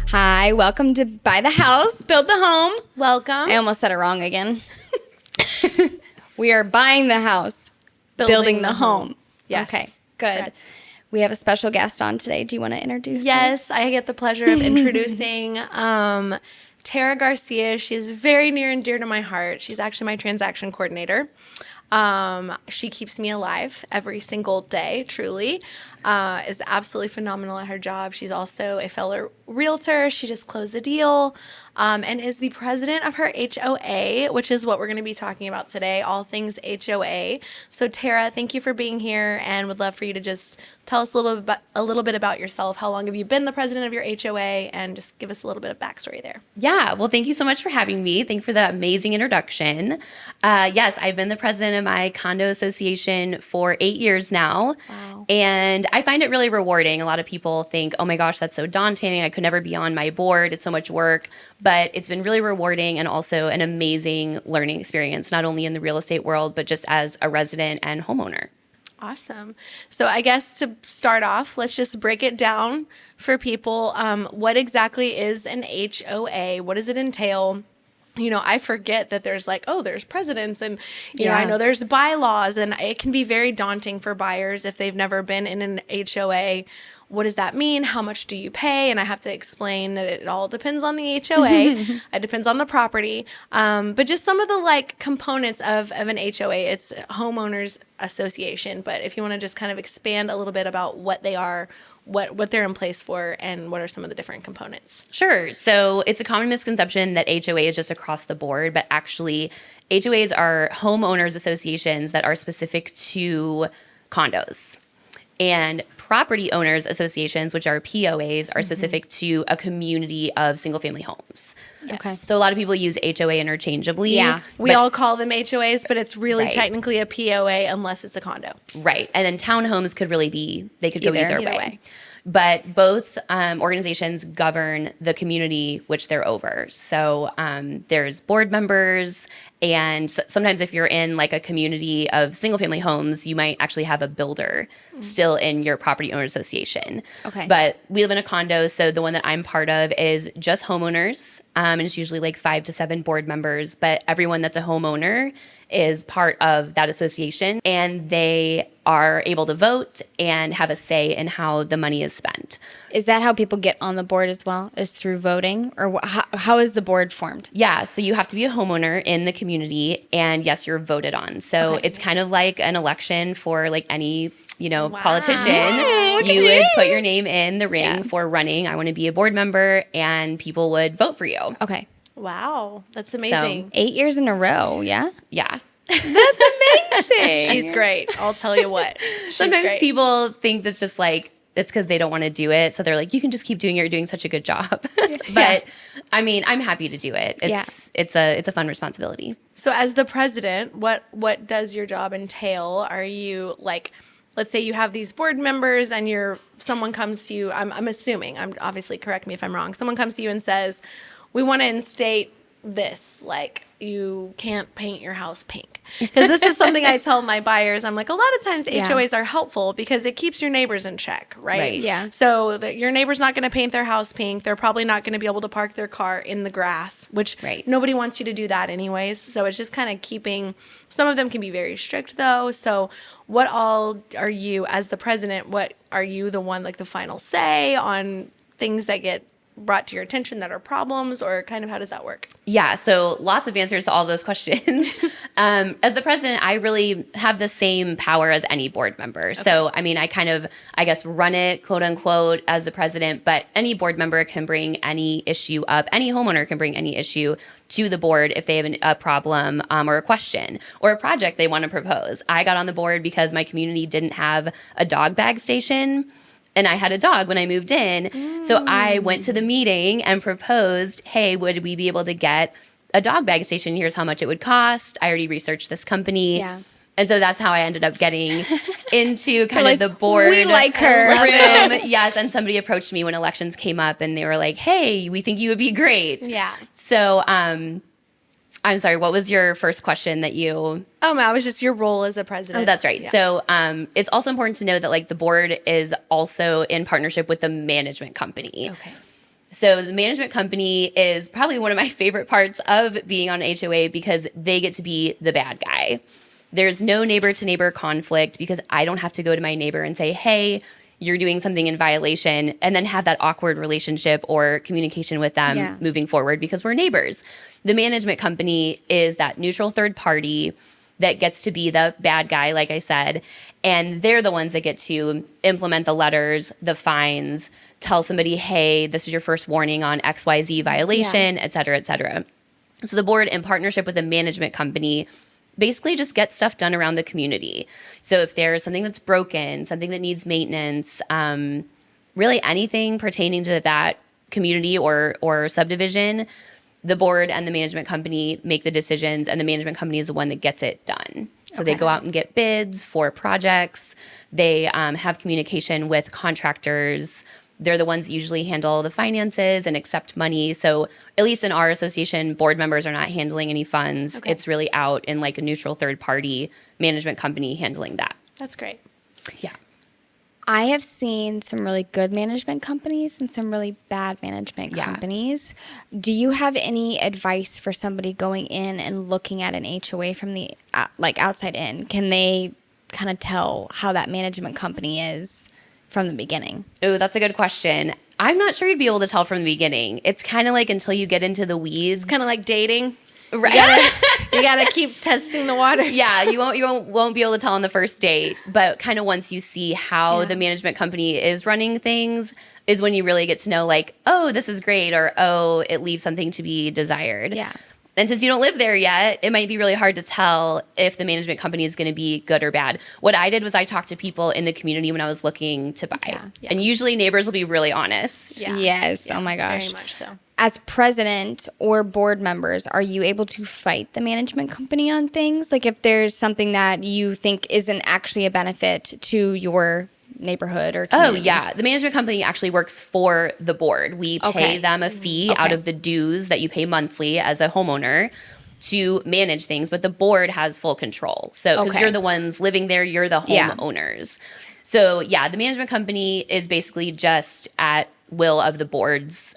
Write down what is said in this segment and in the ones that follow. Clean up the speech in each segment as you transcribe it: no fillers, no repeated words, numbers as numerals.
Hi, welcome to Buy the House, Build the Home. Welcome. I almost said it wrong again. We are buying the house, building the home. Yes. Okay, good. Correct. We have a special guest on today. Do you want to introduce her? Yes, I get the pleasure of introducing Tara Garcia. She is very near and dear to my heart. She's actually my transaction coordinator. She keeps me alive every single day, truly. Is absolutely phenomenal at her job. She's also a fellow realtor. She just closed a deal and is the president of her HOA, which is what we're going to be talking about today, all things HOA. So Tara, thank you for being here and would love for you to just tell us a little bit about yourself. How long have you been the president of your HOA, and just give us a little bit of backstory there. Yeah, well, thank you so much for having me. Thank you for the amazing introduction. Yes, I've been the president of my condo association for 8 years now. Wow. And I find it really rewarding. A lot of people think, oh my gosh, that's so daunting. I could never be on my board. It's so much work. But it's been really rewarding and also an amazing learning experience, not only in the real estate world, but just as a resident and homeowner. Awesome. So I guess to start off, let's just break it down for people. What exactly is an HOA? What does it entail? You know, I forget that there's there's presidents and, you know, I know there's bylaws, and it can be very daunting for buyers if they've never been in an HOA. What does that mean? How much do you pay? And I have to explain that it all depends on the HOA. It depends on the property. But just some of the components of an HOA, it's homeowners association. But if you want to just kind of expand a little bit about what they are, what they're in place for, and what are some of the different components. Sure. So it's a common misconception that HOA is just across the board, but actually HOAs are homeowners associations that are specific to condos. And property owners associations, which are POAs, are specific to a community of single-family homes. Yes. Okay. So a lot of people use HOA interchangeably. Yeah. We all call them HOAs, but it's really Right. technically a POA unless it's a condo. Right. And then townhomes could really be, they could go Either either way. way. But both organizations govern the community which they're over. So there's board members, and sometimes if you're in a community of single family homes, you might actually have a builder still in your property owner association. Okay. But we live in a condo, so the one that I'm part of is just homeowners, and it's usually 5 to 7 board members. But everyone that's a homeowner is part of that association, and they are able to vote and have a say in how the money is spent. Is that how people get on the board as well? Is through voting? Or how is the board formed? Yeah, so you have to be a homeowner in the community, and yes, you're voted on. So Okay. it's kind of like an election for any Wow. politician. Look at You you. would put your name in the ring Yeah. for running. I want to be a board member, and people would vote for you. Okay. Wow, that's amazing. 8 years in a row, yeah? Yeah. That's amazing. She's great. I'll tell you what. She's Sometimes great. people think that's just it's because they don't want to do it. So they're like, you can just keep doing it. You're doing such a good job. But I mean, I'm happy to do it. It's a fun responsibility. So as the president, what does your job entail? Are you let's say you have these board members and someone comes to you, I'm assuming, I'm obviously, correct me if I'm wrong. Someone comes to you and says, we want to instate this, you can't paint your house pink. Because this is something I tell my buyers. I'm like, a lot of times HOAs are helpful because it keeps your neighbors in check, right? Right. Yeah. So your neighbor's not going to paint their house pink. They're probably not going to be able to park their car in the grass, which Right. nobody wants you to do that anyways. So it's just kind of keeping, some of them can be very strict though. So what all are you, as the president, what are you the one, the final say on things that get brought to your attention that are problems, or kind of how does that work? Yeah, so lots of answers to all those questions. As the president, I really have the same power as any board member. Okay. So, I mean, I guess, run it, quote unquote, as the president, but any board member can bring any issue up. Any homeowner can bring any issue to the board if they have a problem or a question or a project they want to propose. I got on the board because my community didn't have a dog bag station. And I had a dog when I moved in. So I went to the meeting and proposed, hey, would we be able to get a dog bag station? Here's how much it would cost. I already researched this company. Yeah. And so that's how I ended up getting into kind of the board we like her. room. Yes, and somebody approached me when elections came up, and they were like, hey, we think you would be great. Yeah. So I'm sorry, what was your first question that you... Oh, no, it was just your role as a president. Oh, that's right. Yeah. So it's also important to know that the board is also in partnership with the management company. Okay. So the management company is probably one of my favorite parts of being on HOA because they get to be the bad guy. There's no neighbor to neighbor conflict because I don't have to go to my neighbor and say, hey, you're doing something in violation, and then have that awkward relationship or communication with them moving forward because we're neighbors. The management company is that neutral third party that gets to be the bad guy, like I said, and they're the ones that get to implement the letters, the fines, tell somebody, hey, this is your first warning on XYZ violation, et cetera, et cetera. So the board, in partnership with the management company, basically just gets stuff done around the community. So if there's something that's broken, something that needs maintenance, really anything pertaining to that community or subdivision, the board and the management company make the decisions, and the management company is the one that gets it done. So they go out and get bids for projects. They have communication with contractors. They're the ones that usually handle the finances and accept money. So at least in our association, board members are not handling any funds. Okay. It's really out in like a neutral third party management company handling that. That's great. Yeah. I have seen some really good management companies and some really bad management companies. Do you have any advice for somebody going in and looking at an HOA from the outside in? Can they kind of tell how that management company is from the beginning? Oh, that's a good question. I'm not sure you'd be able to tell from the beginning. It's kind of like until you get into the weeds. Kind of like dating. Right. You gotta keep testing the waters. Yeah, you won't be able to tell on the first date, but kind of once you see how the management company is running things is when you really get to know, like, oh, this is great, or oh, it leaves something to be desired. Yeah. And since you don't live there yet, it might be really hard to tell if the management company is going to be good or bad. What I did was I talked to people in the community when I was looking to buy. Yeah. And usually neighbors will be really honest. Yeah. Yes. Oh my gosh. Very much so. As president or board members, are you able to fight the management company on things? Like if there's something that you think isn't actually a benefit to your neighborhood or community? Oh, yeah. The management company actually works for the board. We pay them a fee out of the dues that you pay monthly as a homeowner to manage things, but the board has full control. So, because you're the ones living there, you're the homeowners. So, yeah, the management company is basically just at will of the board's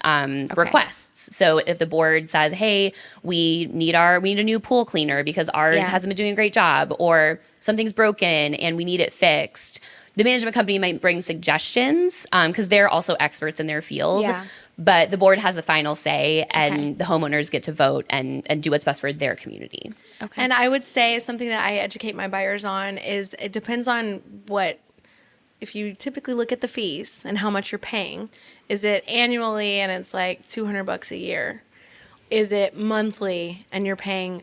requests. So if the board says, hey, we need a new pool cleaner because ours hasn't been doing a great job, or something's broken and we need it fixed, the management company might bring suggestions because they're also experts in their field. Yeah. But the board has the final say, and the homeowners get to vote and do what's best for their community. Okay. And I would say something that I educate my buyers on is it depends on if you typically look at the fees and how much you're paying. Is it annually and it's like $200 a year? Is it monthly and you're paying,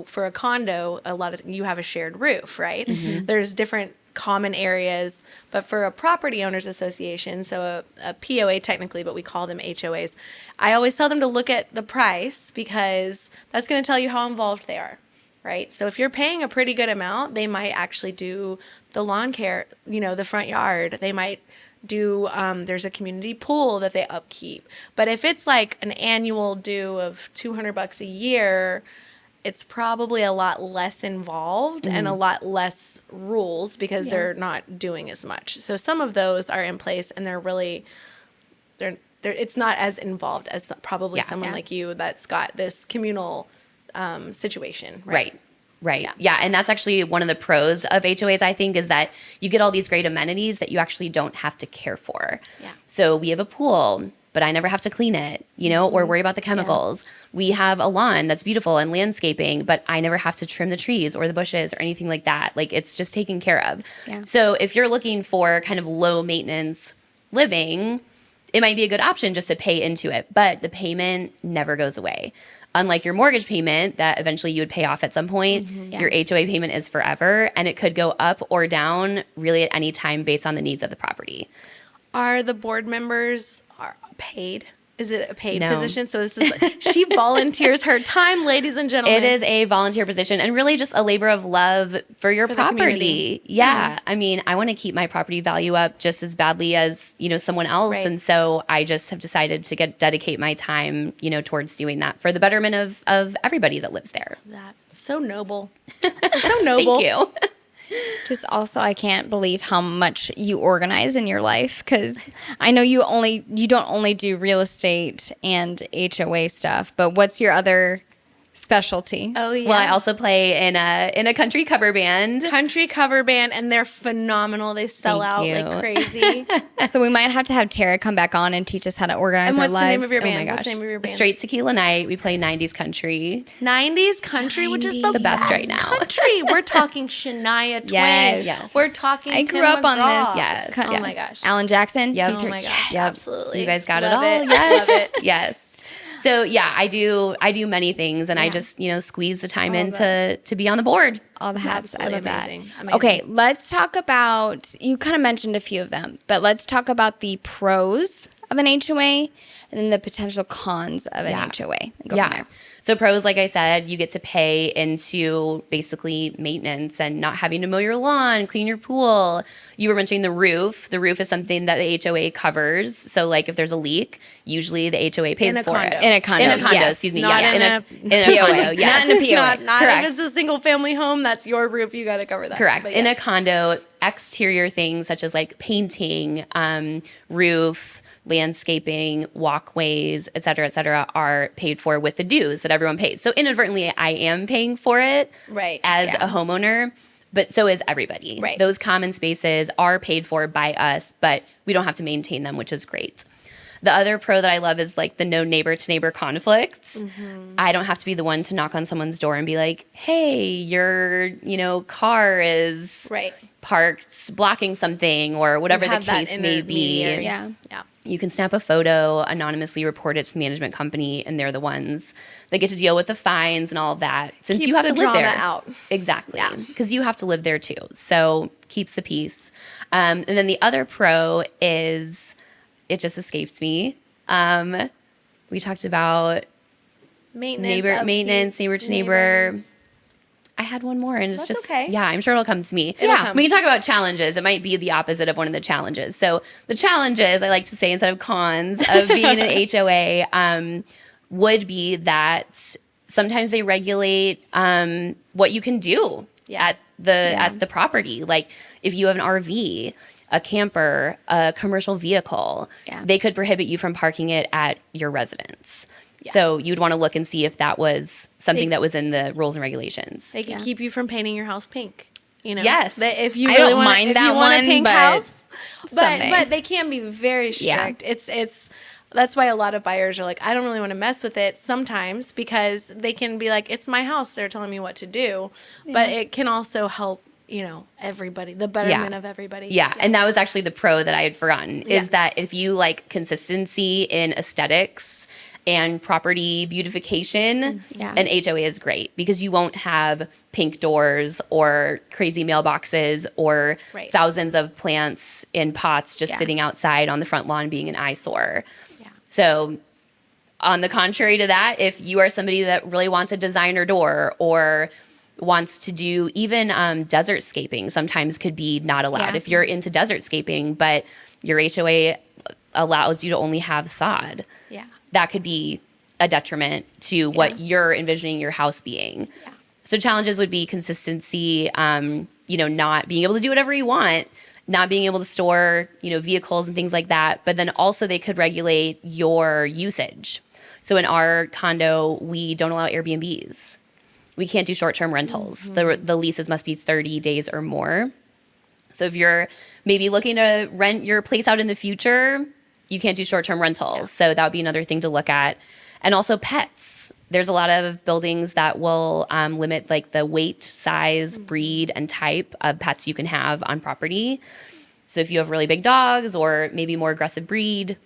for a condo, you have a shared roof, right? Mm-hmm. There's different common areas, but for a property owners association, so a POA technically, but we call them HOAs, I always tell them to look at the price because that's going to tell you how involved they are, right? So if you're paying a pretty good amount, they might actually do the lawn care, the front yard. They might do, there's a community pool that they upkeep. But if it's like an annual due of $200 a year, it's probably a lot less involved and a lot less rules because they're not doing as much. So some of those are in place and it's not as involved as probably someone like you that's got this communal situation. Right. Yeah. And that's actually one of the pros of HOAs, I think, is that you get all these great amenities that you actually don't have to care for. Yeah. So we have a pool, but I never have to clean it, or worry about the chemicals. Yeah. We have a lawn that's beautiful and landscaping, but I never have to trim the trees or the bushes or anything like that. Like, it's just taken care of. Yeah. So if you're looking for kind of low maintenance living, it might be a good option just to pay into it, but the payment never goes away. Unlike your mortgage payment that eventually you would pay off at some point, your HOA payment is forever, and it could go up or down really at any time based on the needs of the property. Are the board members paid? Is it a paid position? So this is she volunteers her time, ladies and gentlemen. It is a volunteer position and really just a labor of love for your property. Yeah. I mean, I want to keep my property value up just as badly as, someone else. Right. And so I just have decided to dedicate my time, towards doing that for the betterment of everybody that lives there. That's so noble. So noble. Thank you. Just also, I can't believe how much you organize in your life, because I know you don't only do real estate and HOA stuff, but what's your other specialty? Oh yeah. Well, I also play in a country cover band. Country cover band, and they're phenomenal. They sell Thank out you. like crazy. So we might have to have Tara come back on and teach us how to organize And our what's the name lives. of your Oh my band? What's gosh. the name of your band? Straight Tequila Night. We play 90s country. 90s country, which is the best right now. country. We're talking Shania Twain. Yes. Yes. We're talking I grew Tim up on McGraw. this. Yes. Oh my gosh. Alan Jackson. Yep. D3. Oh my gosh. Yep. Absolutely. You guys got Love it all. it. Yes. Love it. Yes. So yeah, I do many things, and I just squeeze the time in to be on the board. All the hats. I love that. Amazing. Okay, let's talk about, you kind of mentioned a few of them, but let's talk about the pros of an HOA and then the potential cons of an HOA. And go from there. So pros, like I said, you get to pay into basically maintenance and not having to mow your lawn, clean your pool. You were mentioning the roof. The roof is something that the HOA covers. So like if there's a leak, usually the HOA pays In a for condo. it. In a condo, In a condo, yes. excuse me. Not Yeah, in in a POA. condo, yes. Not in a POA. Not Correct. if it's a single family home, that's your roof. You got to cover that. Correct. But In a yes. condo, exterior things such as like painting, roof, landscaping, walkways, et cetera, are paid for with the dues that everyone pays. So inadvertently, I am paying for it Right. as a homeowner, but so is everybody. Right. Those common spaces are paid for by us, but we don't have to maintain them, which is great. The other pro that I love is like the no neighbor to neighbor conflicts. I don't have to be the one to knock on someone's door and be like, hey, your, car is Right. parked blocking something or whatever the Have that case may be. intermediary. Yeah. Yeah. You can snap a photo, anonymously report it to the management company, and they're the ones that get to deal with the fines and all of that. Since Keeps you have the to live drama there. out. Exactly. Yeah. Because you have to live there too. So keeps the peace. And then the other pro is, it just escaped me. We talked about Maintenance, neighbor to neighbor. I had one more, and it's That's just okay. yeah. I'm sure it'll come to me. It'll come. We can talk about challenges. It might be the opposite of one of the challenges. So the challenges, I like to say instead of cons of being an HOA, would be that sometimes they regulate what you can do at the property. Like if you have an RV, a camper, a commercial vehicle, they could prohibit you from parking it at your residence. So you'd want to look and see if that was something that was in the rules and regulations. They can keep you from painting your house pink. Yes. If you I really don't want, mind if that you want one, a pink but house, someday. but they can be very strict. It's that's why a lot of buyers are like, I don't really want to mess with it sometimes because they can be like, it's my house. They're telling me what to do, but it can also help. Everybody, the betterment of everybody. Yeah. And that was actually the pro that I had forgotten is that if you like consistency in aesthetics and property beautification, an HOA is great because you won't have pink doors or crazy mailboxes or thousands of plants in pots just sitting outside on the front lawn being an eyesore. Yeah. So on the contrary to that, if you are somebody that really wants a designer door or wants to do even desert scaping sometimes could be not allowed if you're into desert scaping, but your HOA allows you to only have sod. Yeah. That could be a detriment to what you're envisioning your house being. Yeah. So challenges would be consistency, not being able to do whatever you want, not being able to store, vehicles and things like that. But then also they could regulate your usage. So in our condo, we don't allow Airbnbs. We can't do short-term rentals. The leases must be 30 days or more. So if you're maybe looking to rent your place out in the future, you can't do short-term rentals. Yeah. So that would be another thing to look at. And also pets. There's a lot of buildings that will limit like the weight, size, breed, and type of pets you can have on property. So if you have really big dogs or maybe more aggressive breed,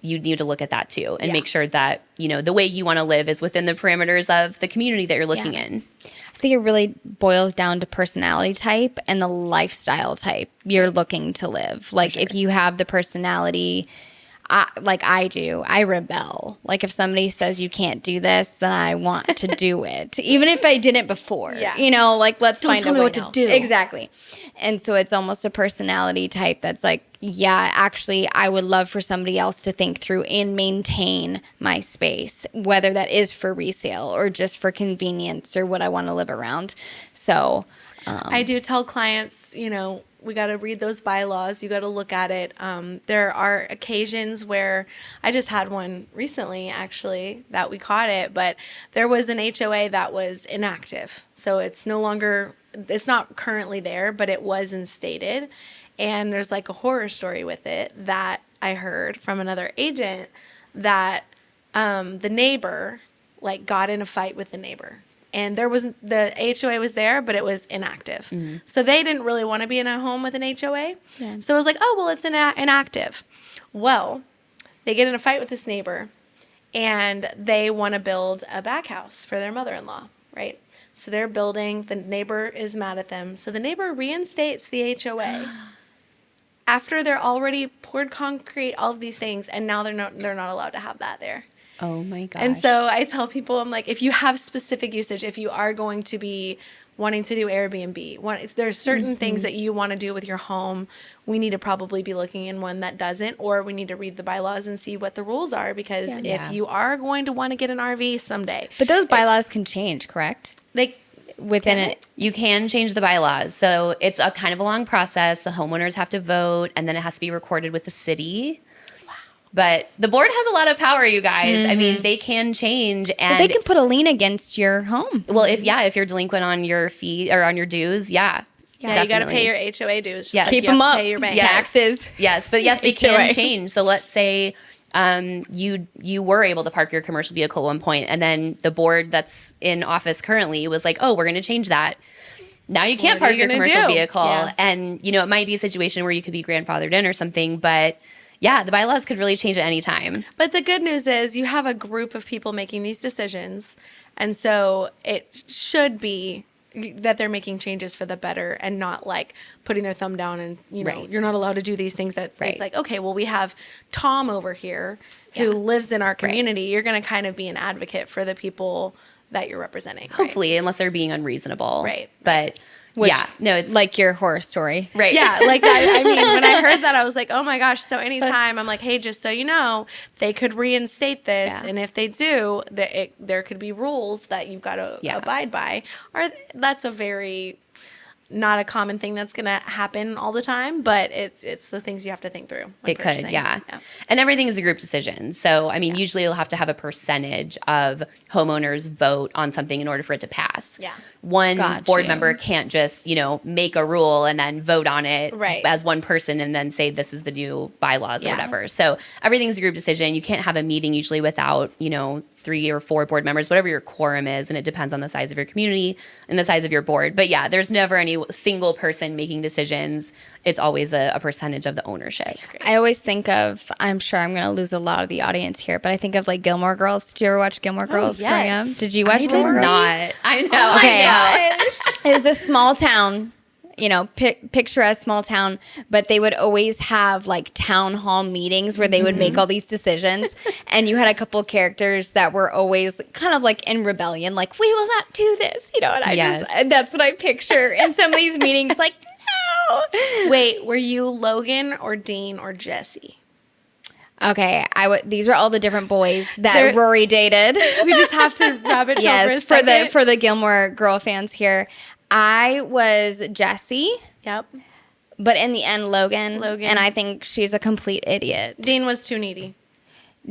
you need to look at that too and make sure that, the way you want to live is within the parameters of the community that you're looking in. I think it really boils down to personality type and the lifestyle type you're looking to live. Like if you have the personality, like I do, I rebel. Like if somebody says you can't do this, then I want to do it. Even if I didn't before, like let's Don't find tell a me way what now. to do. Exactly. And so it's almost a personality type that's like, actually, I would love for somebody else to think through and maintain my space, whether that is for resale or just for convenience or what I want to live around. So I do tell clients, we got to read those bylaws. You got to look at it. There are occasions where I just had one recently, actually, that we caught it, but there was an HOA that was inactive. So it's not currently there, but it was instated. And there's like a horror story with it that I heard from another agent that the neighbor got in a fight with the neighbor. And the HOA was there, but it was inactive. Mm-hmm. So they didn't really want to be in a home with an HOA. Yeah. So it was like, oh, well, it's inactive. Well, they get in a fight with this neighbor, and they want to build a back house for their mother-in-law, right? So they're building. The neighbor is mad at them. So the neighbor reinstates the HOA after they're already poured concrete, all of these things, and now they're not allowed to have that there. Oh my gosh. And so I tell people, I'm like, if you have specific usage, if you are going to be wanting to do Airbnb, there's certain things that you want to do with your home, we need to probably be looking in one that doesn't, or we need to read the bylaws and see what the rules are, because if you are going to want to get an RV someday. But those bylaws can change, correct? Within it. You can change the bylaws. So it's a kind of a long process. The homeowners have to vote, and then it has to be recorded with the city. But the board has a lot of power, you guys. Mm-hmm. I mean, they can change, and but they can put a lien against your home. Well, if you're delinquent on your fee or on your dues, you got to pay your HOA dues. Yeah, keep them up. Pay your bank Taxes. Yes, but yes, they can change. So let's say you were able to park your commercial vehicle at one point, and then the board that's in office currently was like, oh, we're going to change that. Now you can't park your commercial vehicle, and it might be a situation where you could be grandfathered in or something, but. Yeah, the bylaws could really change at any time. But the good news is you have a group of people making these decisions. And so it should be that they're making changes for the better and not putting their thumb down and, you're not allowed to do these things. It's like, okay, well, we have Tom over here who lives in our community. You're going to kind of be an advocate for the people that you're representing. Hopefully, unless they're being unreasonable. Right. But... it's like your horror story. Right. Yeah, like that. I mean, when I heard that, I was like, oh my gosh. So anytime I'm like, hey, just so you know, they could reinstate this. Yeah. And if they do, there could be rules that you've got to abide by. Or that's a very... not a common thing that's going to happen all the time, but it's the things you have to think through. It could, yeah. And everything is a group decision. So, I mean, usually you'll have to have a percentage of homeowners vote on something in order for it to pass. Yeah. One board member can't just, make a rule and then vote on it as one person and then say this is the new bylaws or whatever. So everything's a group decision. You can't have a meeting usually without, 3 or 4 board members, whatever your quorum is, and it depends on the size of your community and the size of your board. But yeah, there's never any single person making decisions. It's always a percentage of the ownership. I always think of, I'm sure I'm going to lose a lot of the audience here, but I think of Gilmore Girls. Did you ever watch Gilmore Girls growing up? Did you watch Gilmore Girls? Not. I know. Okay. I know. It was a small town. Picture a small town, but they would always have town hall meetings where they would make all these decisions. And you had a couple characters that were always kind of in rebellion, we will not do this, and that's what I picture in some of these meetings, no. Wait, were you Logan or Dean or Jesse? Okay, these are all the different boys that Rory dated. We just have to rabbit trail for the Gilmore Girl fans here. I was Jesse. Yep. But in the end, Logan. And I think she's a complete idiot. Dean was too needy.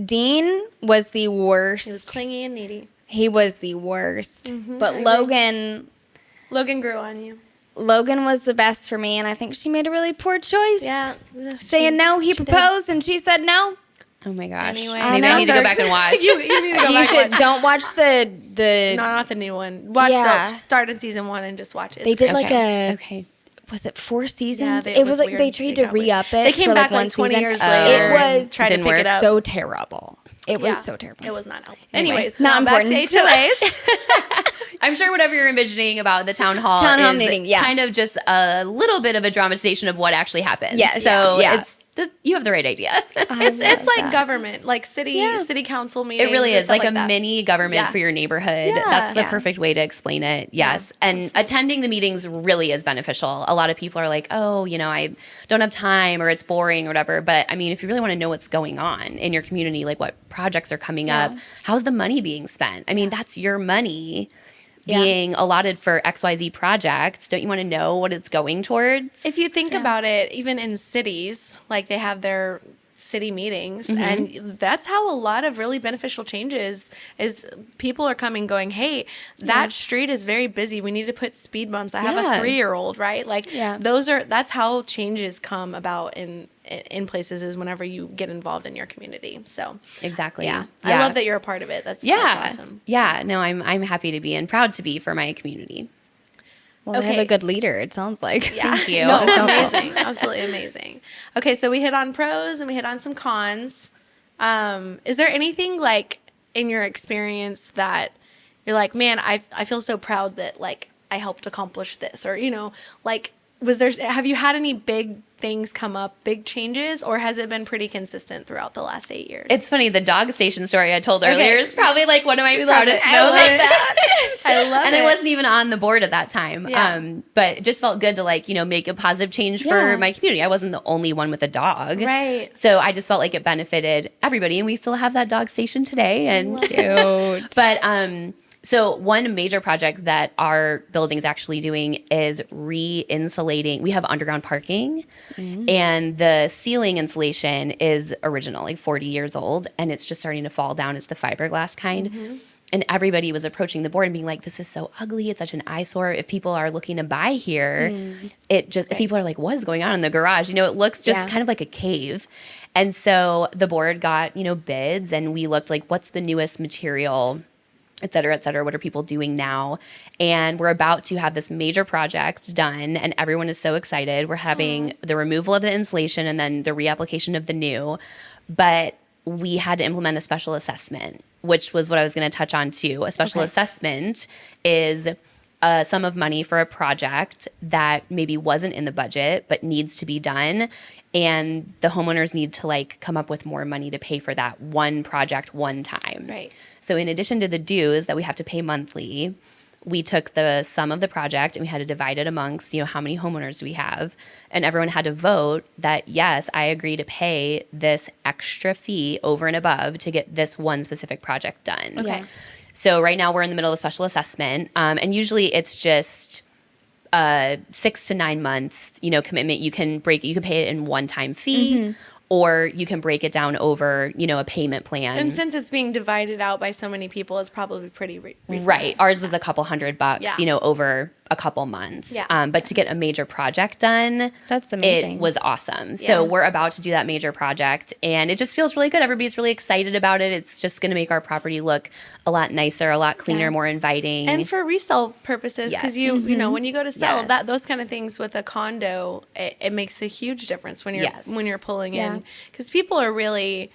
Dean was the worst. He was clingy and needy. He was the worst. Mm-hmm, but Logan grew on you. Logan was the best for me, and I think she made a really poor choice. Yeah. Saying no, he proposed, and she said no. Oh my gosh. Anyway, maybe I need to go back and watch. You need to go back and watch. Don't watch the not the new one. Watch the start in season 1 and just watch it. They did was it 4 seasons? Yeah, it was they tried to re-up it. They came back 20 years later. It was tried to pick it up. So terrible. It was so terrible. It was not helpful. Anyways, not important. Back to HOAs. I'm sure whatever you're envisioning about the town hall is meeting, kind of just a little bit of a dramatization of what actually happened. Yes. So you have the right idea. It's like government, like city council meetings. It really is like a mini government for your neighborhood. Yeah. That's the perfect way to explain it. Yes. And attending the meetings really is beneficial. A lot of people are like, oh, I don't have time or it's boring or whatever. But I mean, if you really want to know what's going on in your community, like what projects are coming up, how's the money being spent? I mean, that's your money. being allotted for XYZ projects, don't you want to know what it's going towards? If you think about it, even in cities, like they have their city meetings, and that's how a lot of really beneficial changes is people are coming going, hey, that street is very busy, we need to put speed bumps. I have a 3-year-old, right? Like that's how changes come about in places, is whenever you get involved in your community. So exactly. I love that you're a part of it. That's awesome. No, I'm happy to be and proud to be for my community. Well, they have a good leader, it sounds like. Yeah. Thank you. No, it's amazing. Absolutely amazing. Okay, so we hit on pros and we hit on some cons. Is there anything like in your experience that you're like, man, I feel so proud that like I helped accomplish this, or like have you had any big things come up, big changes, or has it been pretty consistent throughout the last 8 years? It's funny, the dog station story I told earlier is probably like one of my proudest moments. I love it. And I wasn't even on the board at that time. But it just felt good to like, make a positive change for my community. I wasn't the only one with a dog. Right. So I just felt like it benefited everybody, and we still have that dog station today. And Cute. But so one major project that our building is actually doing is re-insulating. We have underground parking, and the ceiling insulation is original, like 40 years old, and it's just starting to fall down. It's the fiberglass kind. And everybody was approaching the board and being like, this is so ugly. It's such an eyesore. If people are looking to buy here, people are like, what is going on in the garage? It looks just kind of like a cave. And so the board got, bids, and we looked like, what's the newest material, et cetera, et cetera. What are people doing now? And we're about to have this major project done, and everyone is so excited. We're having the removal of the insulation and then the reapplication of the new. But we had to implement a special assessment, which was what I was going to touch on too. A special assessment is a sum of money for a project that maybe wasn't in the budget but needs to be done, and the homeowners need to like come up with more money to pay for that one project one time. Right. So in addition to the dues that we have to pay monthly, we took the sum of the project and we had to divide it amongst, how many homeowners do we have, and everyone had to vote that, yes, I agree to pay this extra fee over and above to get this one specific project done. Okay. So right now we're in the middle of special assessment, and usually it's just 6 to 9 month, commitment. You can pay it in one-time fee, or you can break it down over, a payment plan. And since it's being divided out by so many people, it's probably pretty reasonable. Right. Ours was a couple $100, over a couple months. Yeah. But to get a major project done, That's amazing. It was awesome. So we're about to do that major project, and it just feels really good. Everybody's really excited about it. It's just going to make our property look a lot nicer, a lot cleaner, more inviting. And for resale purposes, because you when you go to sell those kind of things with a condo, it makes a huge difference when you're pulling in, because people are really,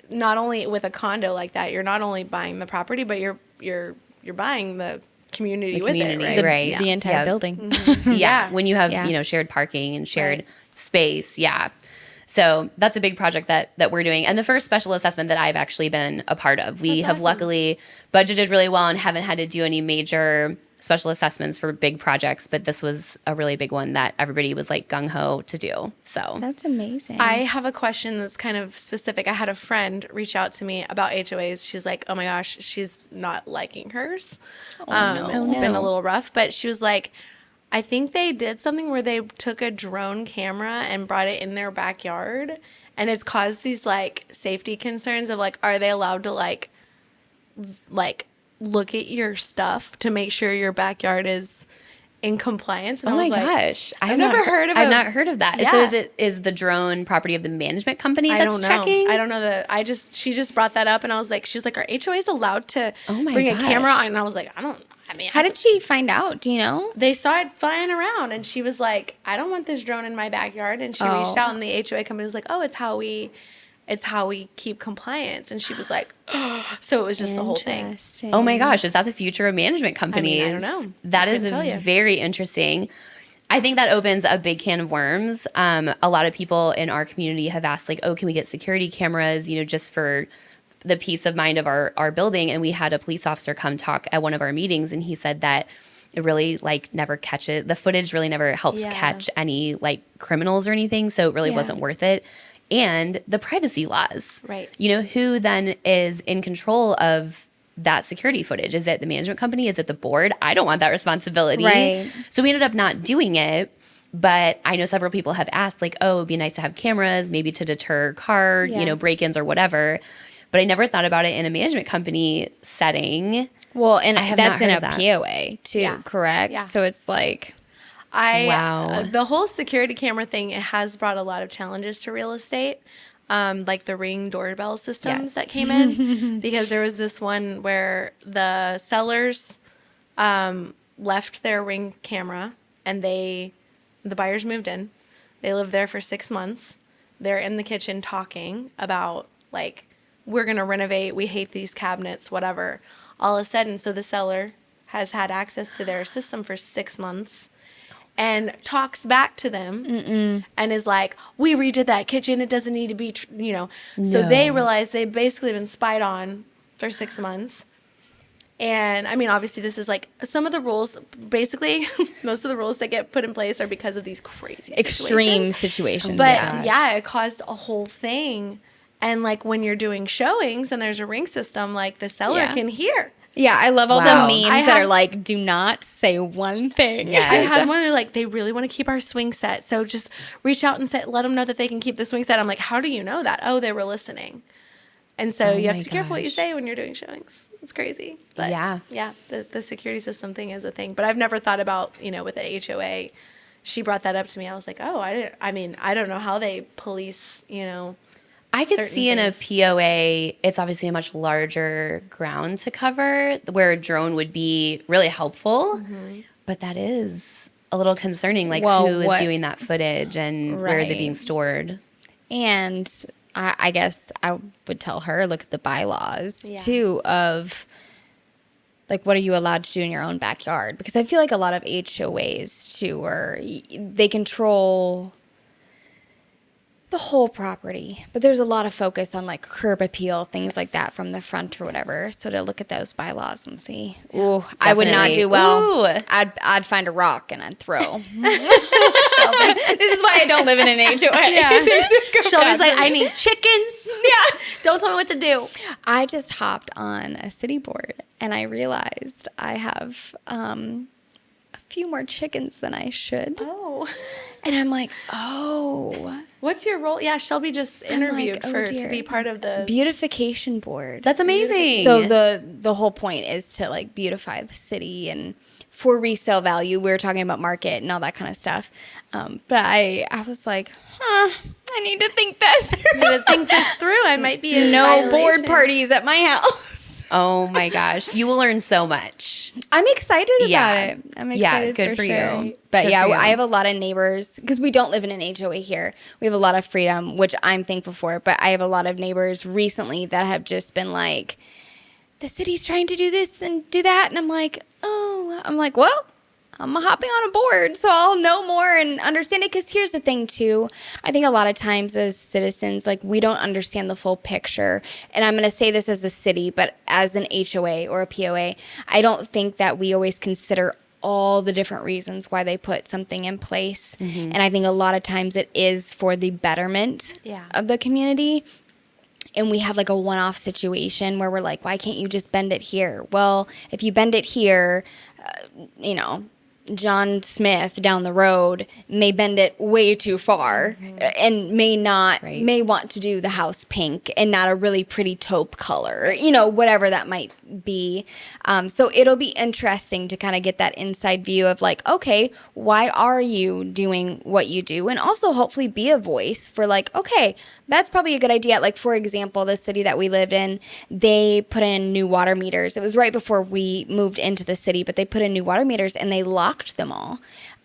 not only with a condo like that, you're not only buying the property, but you're buying the community with it, right? Right. The entire building. When you have shared parking and shared space. So that's a big project that we're doing, and the first special assessment that I've actually been a part of. We have luckily budgeted really well and haven't had to do any major special assessments for big projects, but this was a really big one that everybody was like gung-ho to do. So That's amazing. I have a question that's kind of specific. I had a friend reach out to me about HOAs. She's like, oh my gosh, she's not liking hers. It's been a little rough, but she was like, I think they did something where they took a drone camera and brought it in their backyard, and it's caused these like safety concerns of like, are they allowed to like look at your stuff to make sure your backyard is in compliance? And oh I was my like, gosh, I've never heard of it. I've not heard of that. Yeah. So is the drone property of the management company that's I don't know. checking? I don't know that. She just brought that up, and I was like, she was like, are HOAs allowed to bring gosh. a camera on? And I was like, How did she find out? Do you know? They saw it flying around, and she was like, I don't want this drone in my backyard. And she reached out, and the HOA company was like, oh, it's how we keep compliance. And she was like, oh. So it was just the whole thing. Interesting. Oh my gosh, is that the future of management companies? I don't know. That is tell you. very interesting. I think that opens a big can of worms. A lot of people in our community have asked like, oh, can we get security cameras, just for the peace of mind of our building? And we had a police officer come talk at one of our meetings, and he said that it really like never catches, the footage really never helps catch any like criminals or anything. So it really wasn't worth it. And the privacy laws, right? Who then is in control of that security footage? Is it the management company? Is it the board? I don't want that responsibility. Right. So we ended up not doing it. But I know several people have asked, like, oh, it'd be nice to have cameras, maybe to deter car, break-ins or whatever. But I never thought about it in a management company setting. Well, and that's in a that. POA too, correct? Yeah. So it's like, wow. The whole security camera thing, it has brought a lot of challenges to real estate. Like the Ring doorbell systems that came in, because there was this one where the sellers left their Ring camera and the buyers moved in. They lived there for 6 months. They're in the kitchen talking about, like, we're going to renovate. We hate these cabinets, whatever. All of a sudden, so the seller has had access to their system for 6 months and talks back to them and is like, we redid that kitchen. It doesn't need to be, So they realize they've basically been spied on for 6 months. And I mean, obviously, this is like some of the rules. Basically, most of the rules that get put in place are because of these crazy extreme situations. But it caused a whole thing. And like when you're doing showings and there's a Ring system, like the seller can hear. Yeah, I love all Wow. the memes that are like, do not say one thing. Yes. I had one like, they really want to keep our swing set. So just reach out and let them know that they can keep the swing set. I'm like, how do you know that? Oh, they were listening. And so you have to be careful what you say when you're doing showings. It's crazy. But yeah, the security system thing is a thing. But I've never thought about, with the HOA. She brought that up to me. I was like, oh, I don't know how they police, I could see in a POA, it's obviously a much larger ground to cover where a drone would be really helpful. But that is a little concerning. Like, who is viewing that footage and where is it being stored? And I guess I would tell her, look at the bylaws too of like, what are you allowed to do in your own backyard? Because I feel like a lot of HOAs too they control the whole property, but there's a lot of focus on like curb appeal, things like that from the front or whatever. So to look at those bylaws and see, I would not do well. Ooh. I'd find a rock and I'd throw. This is why I don't live in an HOA. Yeah. Shelby's like, I need chickens. Yeah. Don't tell me what to do. I just hopped on a city board and I realized I have a few more chickens than I should. Oh. And I'm like, oh. What's your role? Yeah, Shelby just interviewed to be part of the beautification board. That's amazing. So the whole point is to like beautify the city and for resale value. We were talking about market and all that kind of stuff. But I was like, I need to think that through. I'm gonna think this through. I might be in no violation. board parties at my house. Oh my gosh. You will learn so much. I'm excited about it. I'm excited good for sure. you. But Good yeah, for you. I have a lot of neighbors because we don't live in an HOA here. We have a lot of freedom, which I'm thankful for. But I have a lot of neighbors recently that have just been like, the city's trying to do this and do that. And I'm like, well, I'm hopping on a board, so I'll know more and understand it. Because here's the thing, too. I think a lot of times as citizens, like, we don't understand the full picture. And I'm going to say this as a city, but as an HOA or a POA, I don't think that we always consider all the different reasons why they put something in place. And I think a lot of times it is for the betterment of the community. And we have like a one-off situation where we're like, why can't you just bend it here? Well, if you bend it here, John Smith down the road may bend it way too far and may want to do the house pink and not a really pretty taupe color, whatever that might be. So it'll be interesting to kind of get that inside view of like, okay, why are you doing what you do? And also hopefully be a voice for like, okay, that's probably a good idea. Like, for example, the city that we lived in, they put in new water meters. It was right before we moved into the city, but they put in new water meters and they locked them all.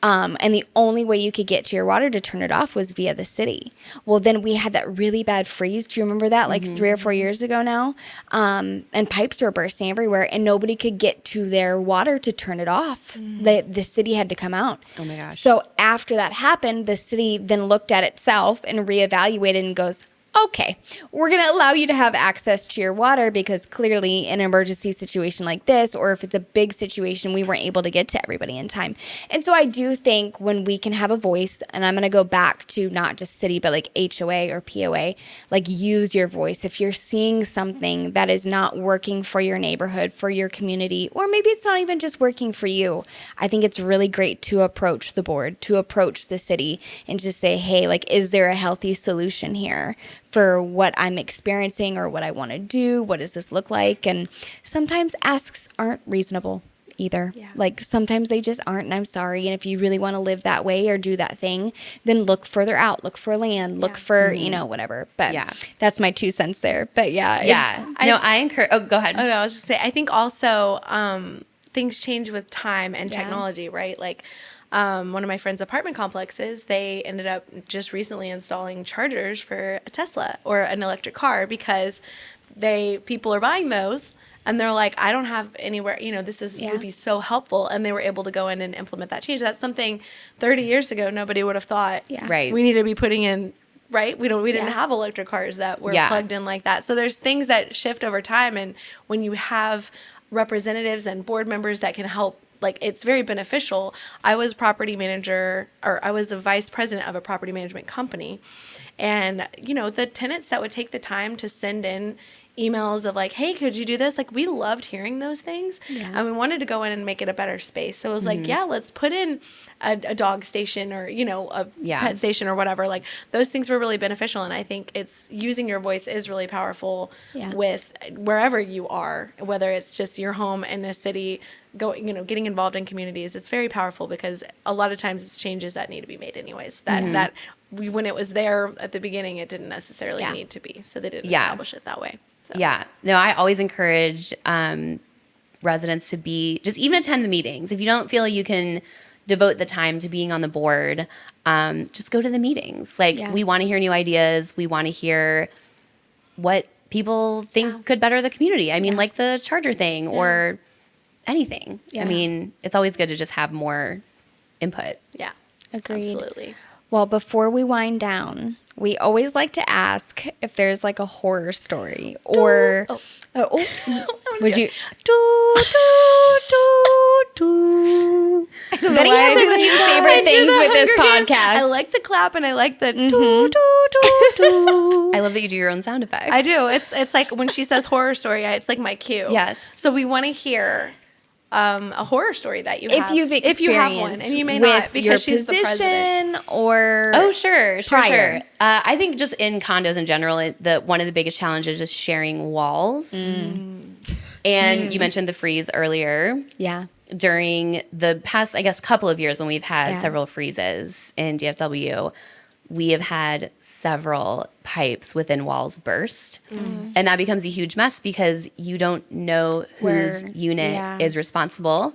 And the only way you could get to your water to turn it off was via the city. Well, then we had that really bad freeze. Do you remember that? Like 3 or 4 years ago now? And pipes were bursting everywhere and nobody could get to their water to turn it off. The city had to come out. Oh my gosh. So after that happened, the city then looked at itself and reevaluated and goes, okay, we're going to allow you to have access to your water because clearly in an emergency situation like this, or if it's a big situation, we weren't able to get to everybody in time. And so I do think when we can have a voice, and I'm going to go back to not just city, but like HOA or POA, like use your voice. If you're seeing something that is not working for your neighborhood, for your community, or maybe it's not even just working for you, I think it's really great to approach the board, to approach the city and to say, hey, like, is there a healthy solution here for what I'm experiencing or what I want to do? What does this look like? And sometimes asks aren't reasonable either. Yeah. Like sometimes they just aren't, and I'm sorry. And if you really want to live that way or do that thing, then look further out, look for land, look for, whatever. But that's my 2 cents there. But I encourage, go ahead. Oh, no, I was just saying, I think also things change with time and technology, right? Like one of my friends' apartment complexes, they ended up just recently installing chargers for a Tesla or an electric car because people are buying those and they're like, I don't have anywhere, this would be so helpful. And they were able to go in and implement that change. That's something 30 years ago, nobody would have thought we need to be putting in, right? We didn't have electric cars that were plugged in like that. So there's things that shift over time. And when you have representatives and board members that can help, like, it's very beneficial. I was property manager, or I was the vice president of a property management company. And, the tenants that would take the time to send in emails of like, hey, could you do this? Like, we loved hearing those things. Yeah. And we wanted to go in and make it a better space. So it was like, let's put in a dog station or, a pet station or whatever. Like, those things were really beneficial. And I think it's using your voice is really powerful with wherever you are, whether it's just your home in a city, getting involved in communities. It's very powerful because a lot of times it's changes that need to be made anyways. That when it was there at the beginning, it didn't necessarily need to be. So they didn't establish it that way. So. Yeah. No, I always encourage residents to just even attend the meetings. If you don't feel you can devote the time to being on the board, just go to the meetings. Like, we want to hear new ideas. We want to hear what people think could better the community. I mean, like the charger thing or anything. I mean, it's always good to just have more input. Yeah. Agreed. Absolutely. Well, before we wind down, we always like to ask if there's like a horror story or would you? Betty has a few favorite things with this podcast. I like to clap and I like the I love that you do your own sound effects. I do. It's like when she says horror story, it's like my cue. Yes. So we want to hear a horror story that you have. If you have one, and you may not because she's the president. Or sure. I think just in condos in general, one of the biggest challenges is sharing walls. And you mentioned the freeze earlier. Yeah. During the past, I guess, couple of years when we've had several freezes in DFW, we have had several pipes within walls burst. And that becomes a huge mess because you don't know whose unit is responsible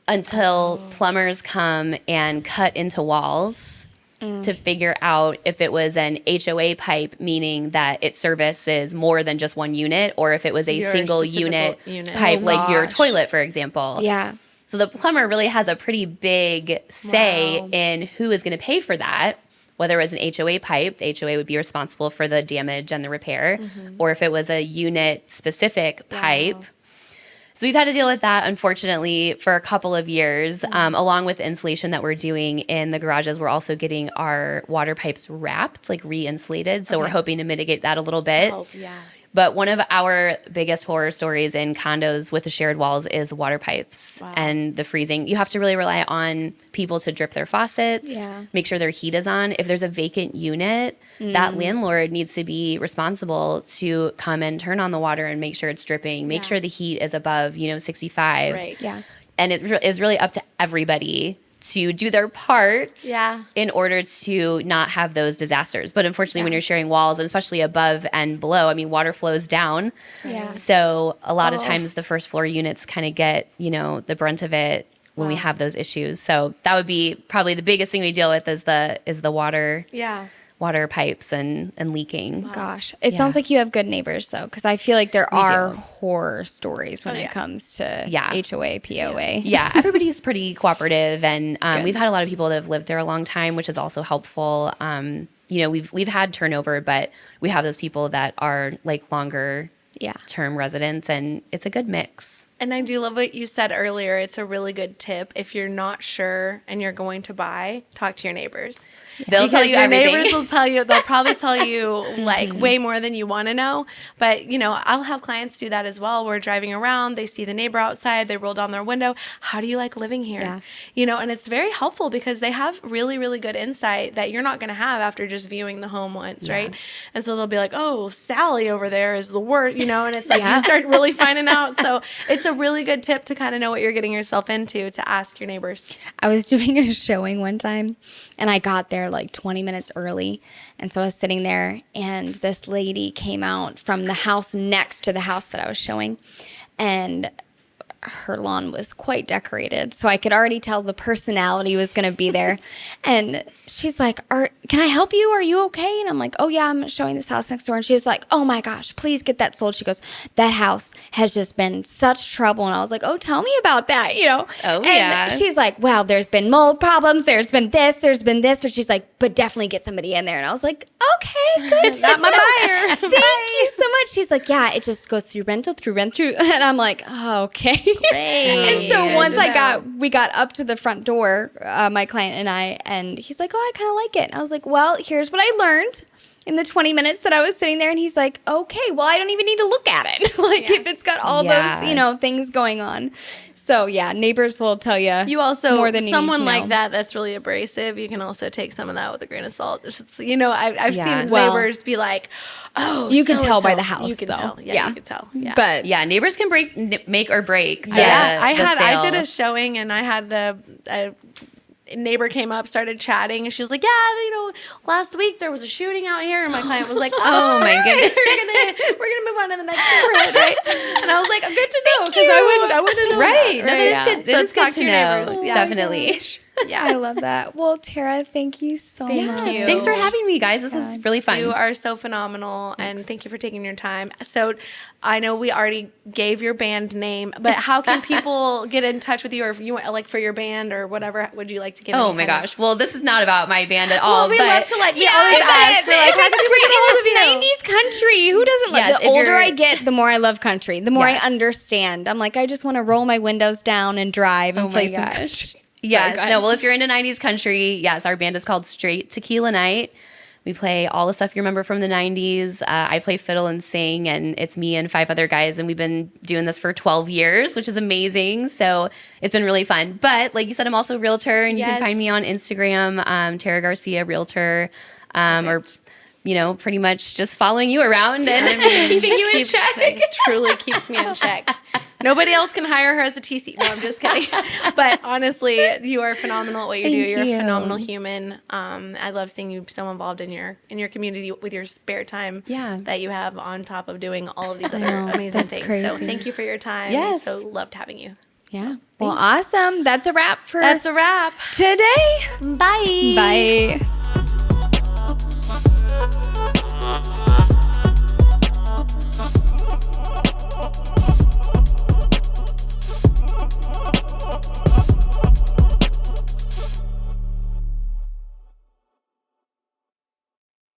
until plumbers come and cut into walls to figure out if it was an HOA pipe, meaning that it services more than just one unit, or if it was a single unit pipe, like your toilet, for example. Yeah. So the plumber really has a pretty big say in who is going to pay for that. Whether it was an HOA pipe, the HOA would be responsible for the damage and the repair, or if it was a unit-specific pipe. So we've had to deal with that, unfortunately, for a couple of years. Along with the insulation that we're doing in the garages, we're also getting our water pipes wrapped, like re-insulated. So we're hoping to mitigate that a little bit. But one of our biggest horror stories in condos with the shared walls is water pipes and the freezing. You have to really rely on people to drip their faucets, make sure their heat is on. If there's a vacant unit, that landlord needs to be responsible to come and turn on the water and make sure it's dripping, make sure the heat is above, 65. Right. Yeah. And it is really up to everybody to do their part in order to not have those disasters. But unfortunately, when you're sharing walls, and especially above and below, I mean, water flows down. Yeah. So a lot of times the first floor units kind of get, the brunt of it when we have those issues. So that would be probably the biggest thing we deal with is the water. Yeah. Water pipes and leaking. Gosh. It sounds like you have good neighbors, though, because I feel like there are horror stories when it comes to HOA, POA. Yeah, everybody's pretty cooperative, and we've had a lot of people that have lived there a long time, which is also helpful. we've had turnover, but we have those people that are like longer term residents, and it's a good mix. And I do love what you said earlier. It's a really good tip. If you're not sure and you're going to buy, talk to your neighbors. They'll tell you everything. Your neighbors will tell you. They'll probably tell you like way more than you want to know. But I'll have clients do that as well. We're driving around. They see the neighbor outside. They roll down their window. How do you like living here? Yeah. And it's very helpful because they have really, really good insight that you're not going to have after just viewing the home once, right? And so they'll be like, "Oh, Sally over there is the worst," and it's like you start really finding out. So it's a really good tip to kind of know what you're getting yourself into, to ask your neighbors. I was doing a showing one time, and I got there like 20 minutes early. And so I was sitting there, and this lady came out from the house next to the house that I was showing, and her lawn was quite decorated. So I could already tell the personality was going to be there. And she's like, "Can I help you? Are you okay?" And I'm like, "Oh yeah, I'm showing this house next door." And she's like, "Oh my gosh, please get that sold." She goes, "That house has just been such trouble." And I was like, "Oh, tell me about that, Oh, and yeah. she's like, "Well, there's been mold problems. There's been this, but she's like, "But definitely get somebody in there." And I was like, "Okay, good. Not my buyer. Thank you so much." She's like, "Yeah, it just goes through rental. And I'm like, "Oh, okay." Great. And so once we got up to the front door, my client and I, and he's like, "Oh, I kind of like it." And I was like, "Well, here's what I learned in the 20 minutes that I was sitting there." And he's like, "Okay, well, I don't even need to look at it." If it's got all those, things going on. So neighbors will tell you. You also, more than someone you need to like know. that's really abrasive. You can also take some of that with a grain of salt. It's, I've seen neighbors be like, "Oh, you can tell by the house, You can though. tell. Yeah, you can tell. Yeah. But Neighbors can make or break. I did a showing, and I had a neighbor came up, started chatting, and she was like, "Yeah, last week there was a shooting out here," and my client was like, "Oh my goodness, we're gonna move on to the next neighborhood, right?" And I was like, "Good to know, because I wouldn't know." Right? That, No, right? that is good. So That is talk good to to your know. neighbors. Yeah. Definitely. yeah, I love that. Well, Tara, thank you so much. Thank you. Thanks for having me, guys. This was really fun. You are so phenomenal, and thank you for taking your time. So I know we already gave your band name, but how can people get in touch with you, or if you want, like, for your band or whatever, would you like to give? Oh my gosh. Well, this is not about my band at all. Well, we but love to always ask. We're like, how can we get a hold of you? It's 90s country. Who doesn't like? Yes, The if older you're- I get, the more I love country. The more Yes. I understand. I'm like, I just want to roll my windows down and drive and play some country. Yes. go ahead. No, well, if you're into 90s country, yes, our band is called Straight Tequila Night. We play all the stuff you remember from the 90s. I play fiddle and sing, and it's me and 5 other guys, and we've been doing this for 12 years, which is amazing. So it's been really fun. But like you said, I'm also a realtor, and you can find me on Instagram, Tara Garcia Realtor, or pretty much just following you around and keeping you in check. It truly keeps me in check. Nobody else can hire her as a TC. No, I'm just kidding. But honestly, you are phenomenal at what you do. You're a phenomenal human. I love seeing you so involved in your community with your spare time that you have on top of doing all of these other amazing things. crazy. So thank you for your time. Yes. So loved having you. Yeah. Well, awesome. That's a wrap for That's a wrap. today. Bye. Bye.